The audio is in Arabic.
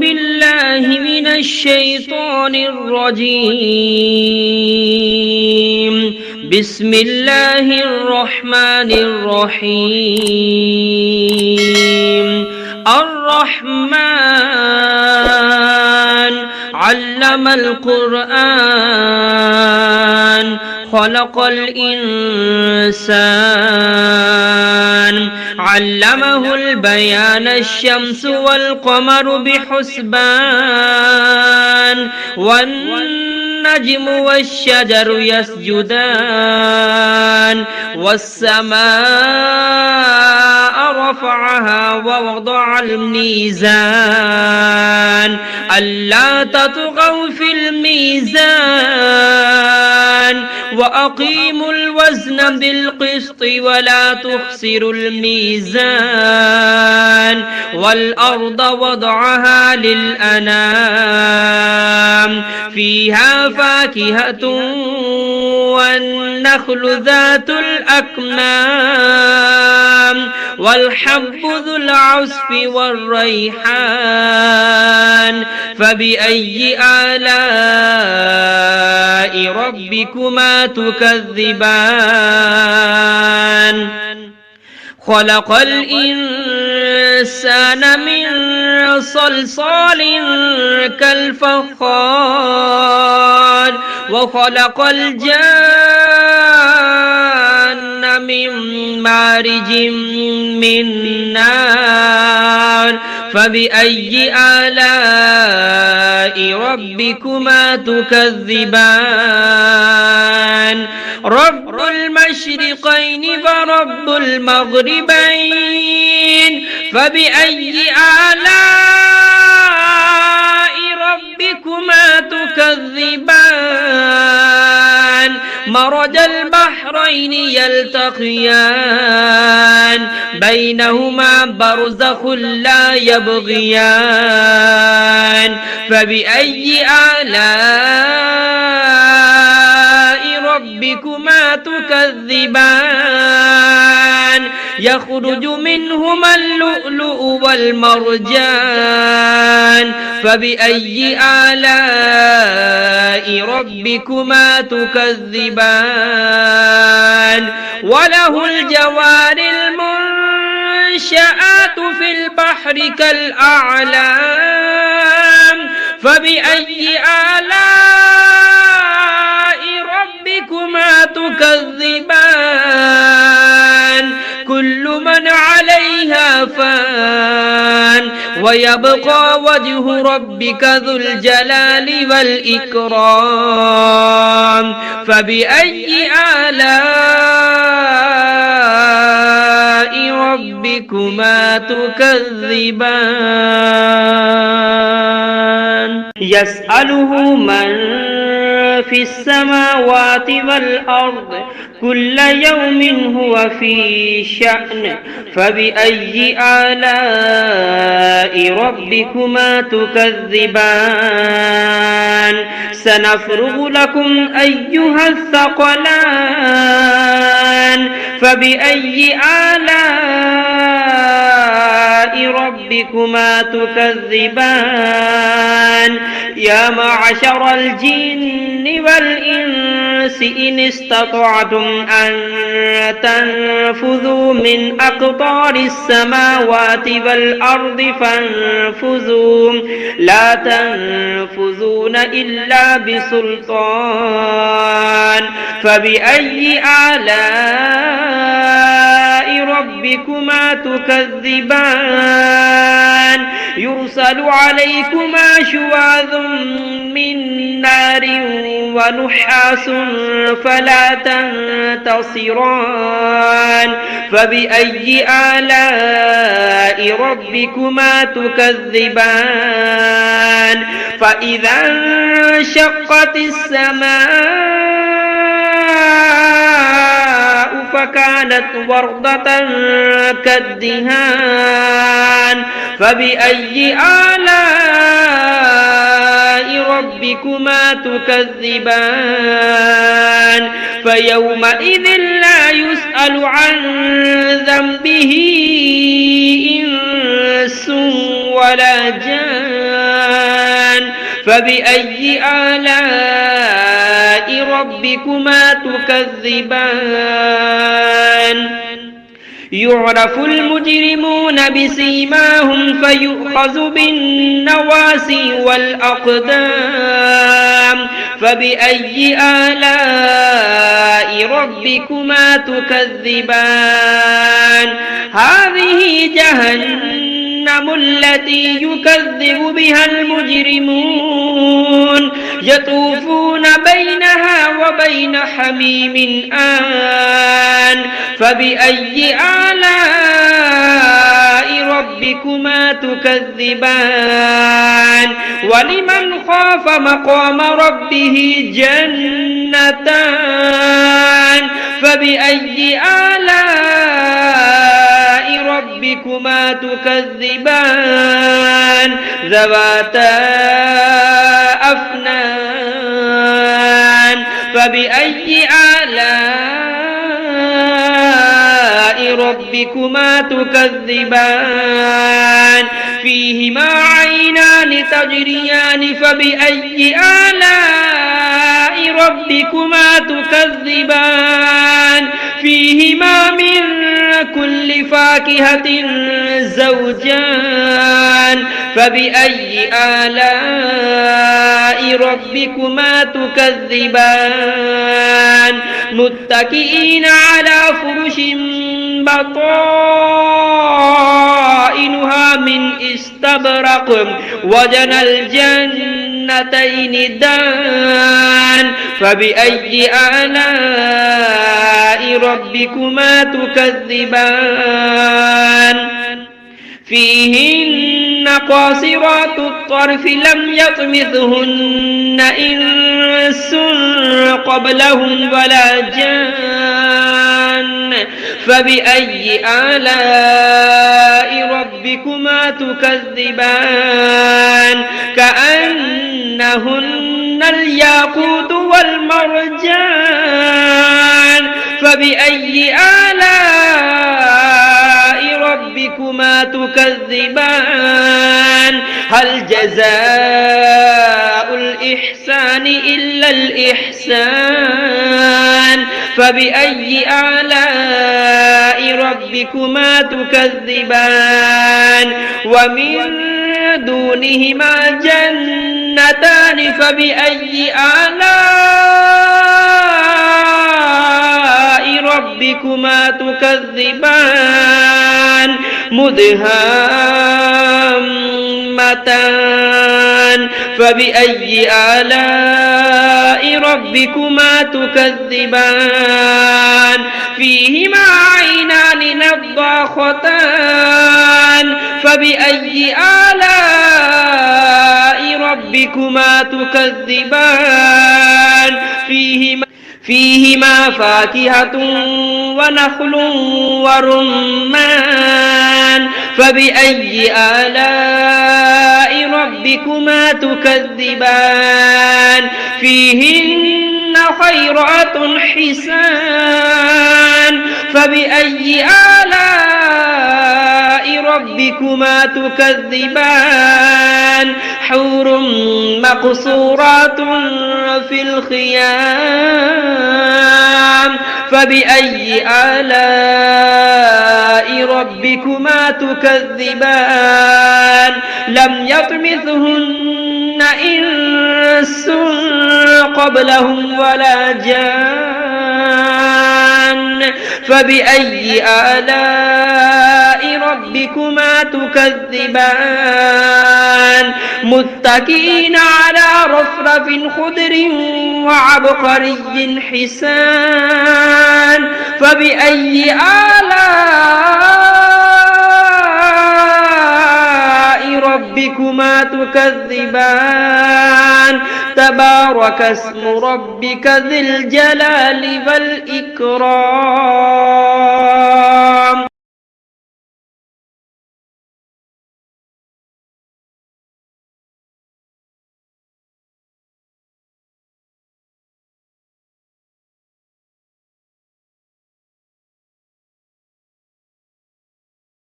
بالله من الشيطان الرجيم. بسم الله الرحمن الرحيم. الرحمن علم القرآن خلق الإنسان علمه البيان الشمس والقمر بحسبان والنجم والشجر يسجدان والسماء رفعها ووضع الميزان ألا تطغوا في الميزان وأقيموا الوزن بالقسط ولا تخسروا الميزان والأرض وضعها للأنام فيها فاكهة والنخل ذات الأكمام والحب ذو العصف والريحان فبأي آلاء ربكما تكذبان خلق الإنسان من صلصال كالفخار وخلق الجان من مارج من نار فبأي آلاء ربكما تكذبان رب المشرقين ورب المغربين فبأي آلاء ربكما تكذبان مرج البحرين يلتقيان بينهما برزخ لا يبغيان فبأي آلاء ربكما تكذبان يخرج منهما اللؤلؤ والمرجان فبأي آلاء ربكما تكذبان وله الجوار المنشآت في البحر كالأعلام فبأي آلاء ربكما تكذبان كل من عليها فان ويبقى وجه ربك ذو الجلال والإكرام فبأي آلاء ربكما تكذبان يسأله من في السماوات والأرض كل يوم هو في شأن فبأي آلاء ربكما تكذبان سنفرغ لكم أيها الثقلان فبأي آلاء ربكما تكذبان يا معشر الجن والإنس إن استطعتم أن تنفذوا من أقطار السماوات والأرض فانفذوا لا تنفذون إلا بسلطان فبأي آلاء ربكما تكذبان يرسل عليكما شواظ من نار ونحاس فلا تنتصران فبأي آلاء ربكما تكذبان فإذا انشقت السماء فكانت وردة كالدهان فبأي آلاء ربكما تكذبان فيومئذ لا يسأل عن ذنبه إنس ولا جان فبأي آلاء ربكما تكذبان يعرف المجرمون بسيماهم فيؤخذ بالنواسي والأقدام فبأي آلاء ربكما تكذبان هذه جهنم التي يكذب بها المجرمون يطوفون بينها وبين حميم آن فبأي آلاء ربكما تكذبان ولمن خاف مقام ربه جنتان فبأي آلاء ربكما تكذبان ذواتا أفنان فبأي آلاء ربكما تكذبان فيهما عينان تجريان فبأي آلاء ربكما تكذبان فيهما من كل فاكهة زوجان فبأي آلاء ربكما تكذبان متكئين على فرش بطائنها من استبرق وجنى الجنتين دان فبأي آلاء ربكما تكذبان فيهن قاصرات الطرف لم يطمثهن إنس قبلهم ولا جان فبأي آلاء ربكما تكذبان كأنهن الياقوت والمرجان فبأي آلاء ربكما تكذبان هل جزاء الإحسان إلا الإحسان فبأي آلاء ربكما تكذبان ومن دونهما جنتان فبأي آلاء ربكما تكذبان مدهامتان فبأي آلاء ربكما تكذبان فيهما عينان نضاختان فبأي آلاء ربكما تكذبان فيهما فاكهة ونخل ورمان فبأي آلاء ربكما تكذبان فيهن خيرات حسان فبأي آلاء ربكما تكذبان حور مقصورات في الخيام فبأي آلاء ربكما تكذبان لم يطمثهن إنس قبلهم ولا جان فبأي آلاء ربكما تكذبان متكئين على رفرف خضر وعبقري حسان فبأي آلاء ربكما تكذبان تبارك اسم ربك ذي الجلال والإكرام